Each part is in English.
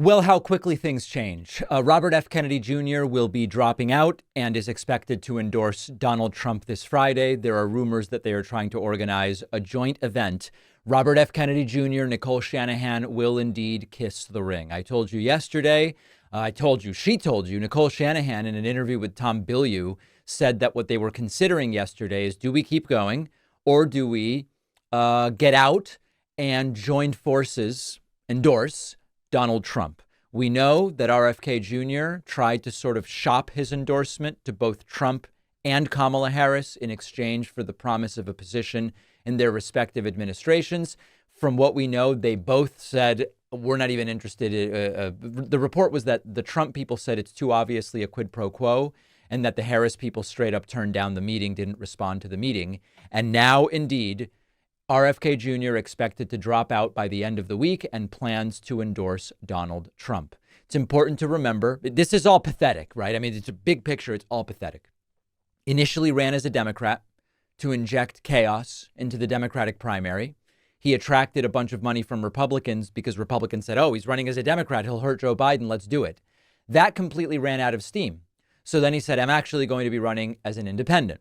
Well, how quickly things change. Robert F. Kennedy Jr. will be dropping out and is expected to endorse Donald Trump this Friday. There are rumors that they are trying to organize a joint event. Robert F. Kennedy Jr., Nicole Shanahan will indeed kiss the ring. I told you yesterday, she told you, Nicole Shanahan in an interview with Tom Bilyeu said that what they were considering yesterday is, do we keep going or do we get out and join forces, endorse Donald Trump? We know that RFK Jr. tried to sort of shop his endorsement to both Trump and Kamala Harris in exchange for the promise of a position in their respective administrations. From what we know, they both said, we're not even interested. The report was that the Trump people said it's too obviously a quid pro quo, and that the Harris people straight up turned down the meeting, didn't respond to the meeting. And now, indeed, RFK Jr. expected to drop out by the end of the week and plans to endorse Donald Trump. It's important to remember, this is all pathetic, right? I mean, it's a big picture. It's all pathetic. Initially ran as a Democrat to inject chaos into the Democratic primary. He attracted a bunch of money from Republicans because Republicans said, oh, he's running as a Democrat. He'll hurt Joe Biden. Let's do it. That completely ran out of steam. So then he said, I'm actually going to be running as an independent.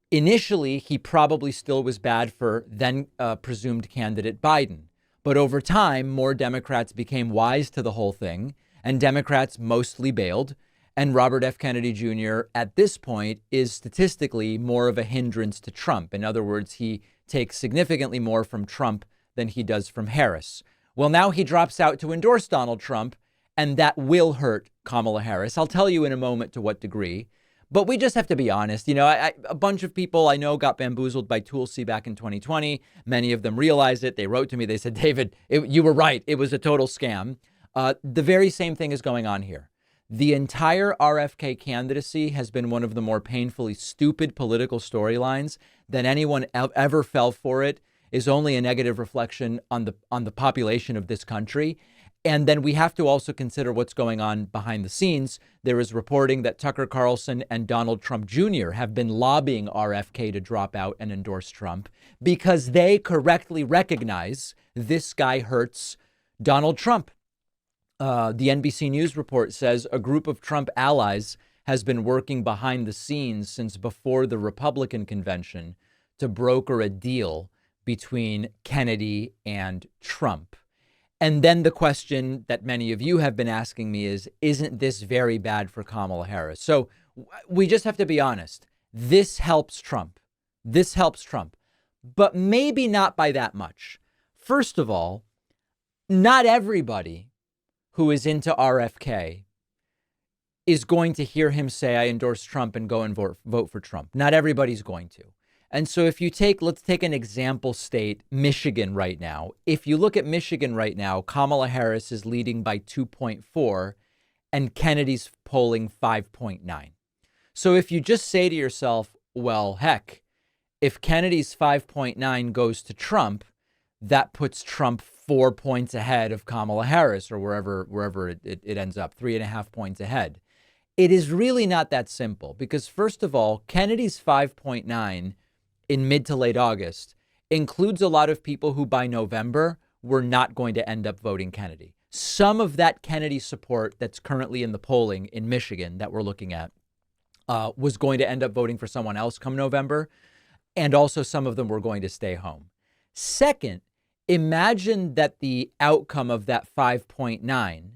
Initially, he probably still was bad for then presumed candidate Biden. But over time, more Democrats became wise to the whole thing, and Democrats mostly bailed. And Robert F. Kennedy Jr. at this point is statistically more of a hindrance to Trump. In other words, he takes significantly more from Trump than he does from Harris. Well, now he drops out to endorse Donald Trump, and that will hurt Kamala Harris. I'll tell you in a moment to what degree. But we just have to be honest. You know, a bunch of people I know got bamboozled by Tulsi back in 2020. Many of them realized it. They wrote to me. They said, David, you were right. It was a total scam. The very same thing is going on here. The entire RFK candidacy has been one of the more painfully stupid political storylines than anyone ever fell for. It is only a negative reflection on the population of this country. And then we have to also consider what's going on behind the scenes. There is reporting that Tucker Carlson and Donald Trump Jr. have been lobbying RFK to drop out and endorse Trump because they correctly recognize this guy hurts Donald Trump. The NBC News report says a group of Trump allies has been working behind the scenes since before the Republican convention to broker a deal between Kennedy and Trump. And then the question that many of you have been asking me is, isn't this very bad for Kamala Harris? So we just have to be honest. This helps Trump. This helps Trump, but maybe not by that much. First of all, not everybody who is into RFK is going to hear him say, I endorse Trump and go and vote for Trump. Not everybody's going to. And so if you let's take an example state, Michigan right now. If you look at Michigan right now, Kamala Harris is leading by 2.4 and Kennedy's polling 5.9. So if you just say to yourself, well, heck, if Kennedy's 5.9 goes to Trump, that puts Trump 4 points ahead of Kamala Harris or wherever it ends up, 3.5 points ahead. It is really not that simple because, first of all, Kennedy's 5.9 in mid to late August includes a lot of people who by November were not going to end up voting Kennedy. Some of that Kennedy support that's currently in the polling in Michigan that we're looking at was going to end up voting for someone else come November. And also some of them were going to stay home. Second, imagine that the outcome of that 5.9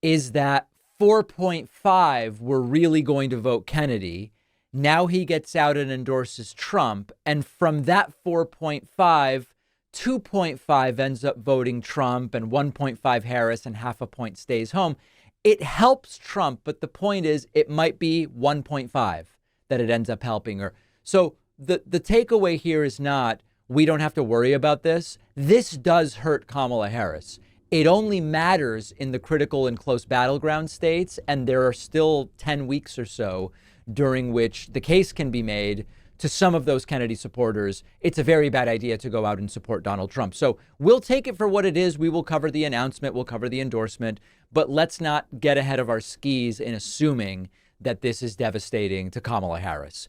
is that 4.5 were really going to vote Kennedy. Now he gets out and endorses Trump. And from that 4.5, 2.5 ends up voting Trump and 1.5 Harris and half a point stays home. It helps Trump. But the point is, it might be 1.5 that it ends up helping her. So the takeaway here is not, we don't have to worry about this. This does hurt Kamala Harris. It only matters in the critical and close battleground states. And there are still 10 weeks or so during which the case can be made to some of those Kennedy supporters. It's a very bad idea to go out and support Donald Trump. So we'll take it for what it is. We will cover the announcement. We'll cover the endorsement. But let's not get ahead of our skis in assuming that this is devastating to Kamala Harris.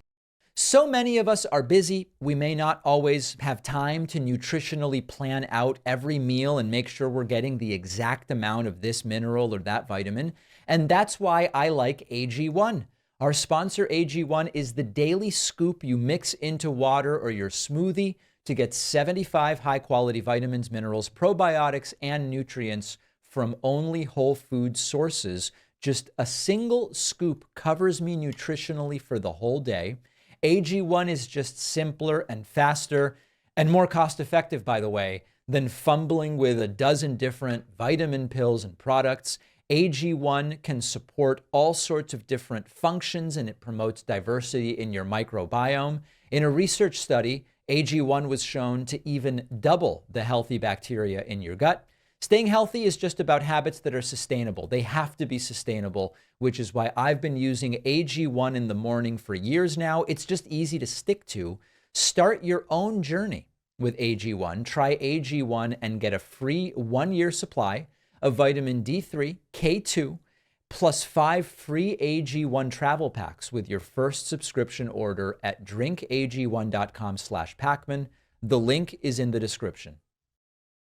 So many of us are busy. We may not always have time to nutritionally plan out every meal and make sure we're getting the exact amount of this mineral or that vitamin. And that's why I like AG1. Our sponsor, AG1, is the daily scoop you mix into water or your smoothie to get 75 high-quality vitamins, minerals, probiotics, and nutrients from only whole food sources. Just a single scoop covers me nutritionally for the whole day. AG1 is just simpler and faster and more cost-effective, by the way, than fumbling with a dozen different vitamin pills and products. AG1 can support all sorts of different functions, and it promotes diversity in your microbiome. In a research study, AG1 was shown to even double the healthy bacteria in your gut. Staying healthy is just about habits that are sustainable. They have to be sustainable, which is why I've been using AG1 in the morning for years now. It's just easy to stick to. Start your own journey with AG1. Try AG1 and get a free 1-year supply of vitamin D3, K2, plus 5 free AG1 travel packs with your first subscription order at drinkag1.com/Pacman. The link is in the description.